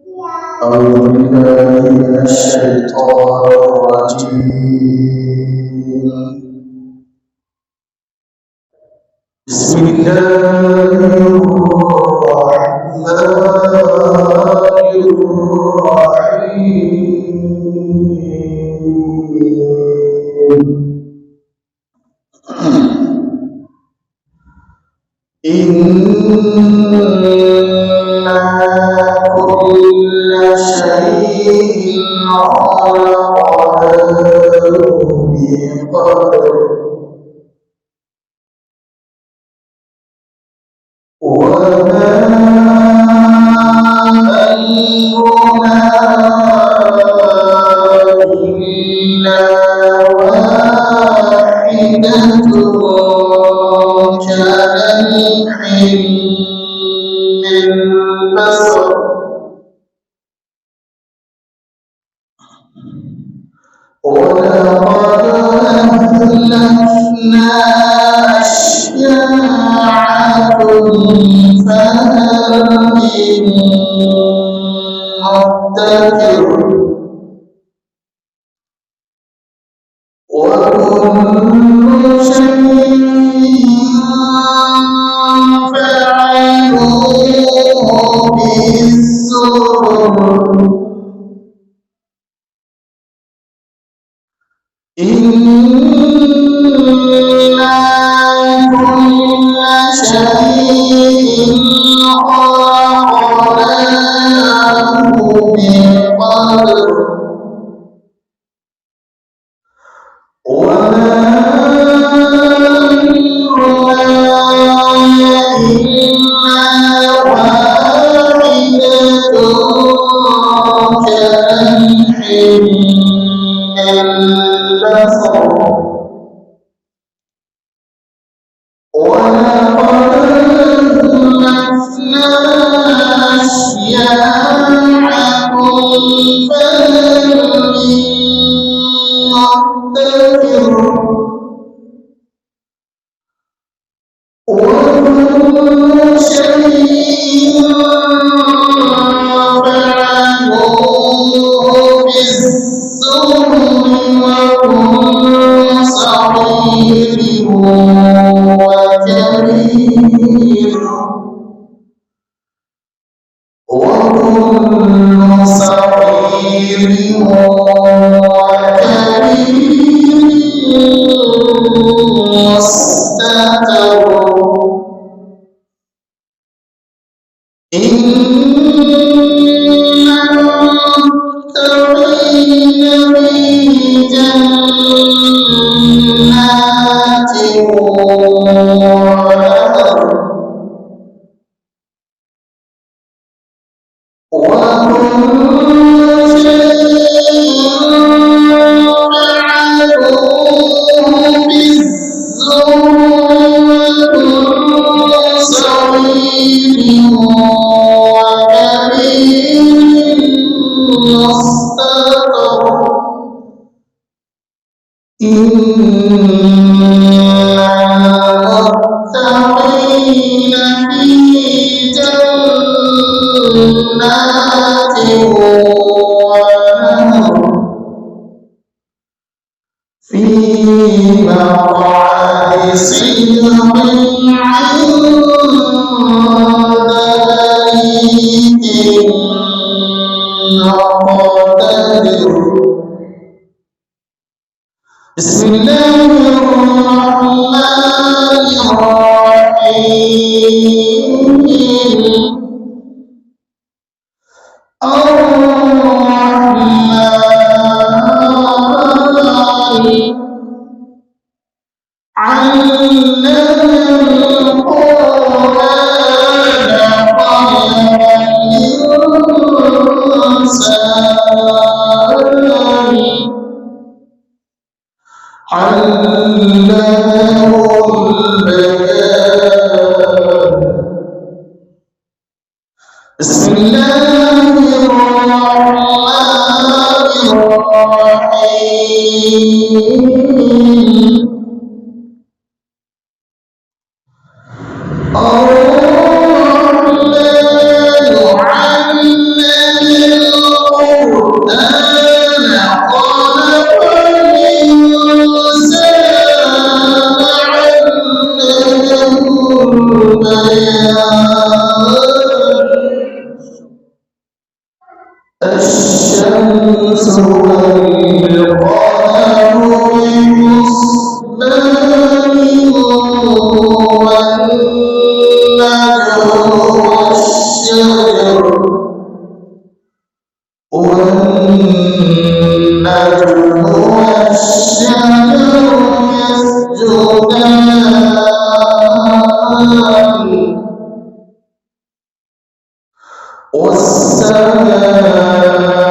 أعوذ بالله من الشيطان الرجيم. بسم الله الرحمن الرحيم. إنا كل شيء خلقناه بقدر وما أمرنا إلا واحدة كلمح بالبصر ولقد أهلكنا أشياعكم فهل من مدكر وكل شيء فعلوه بالزبر إنا كل شيء خلقناه بقدر وما أمرنا إلا واحدة كلمح بالبصر ولقد أهلكنا أشياعكم فهل من مدكر وكل شيء فعلوه بالزبر وكل صغير وكبير وكل صغير وكبير مستتر إن المتقين في جنات ونهر وكل شيء فعلوه بالزبر وكل صغير وكبير مستتر إن المتقين في جنات ونهر في مقعد صدق عند مليك مقتدر بسم الله الرحمن الرحيم الرحمن علم القرآن خلق الإنسان علمه البيان بسم الله الرحمن الرحيم الرحمن علم الشمس والقمر بحسبان والنجم والشجر يسجدان والسماء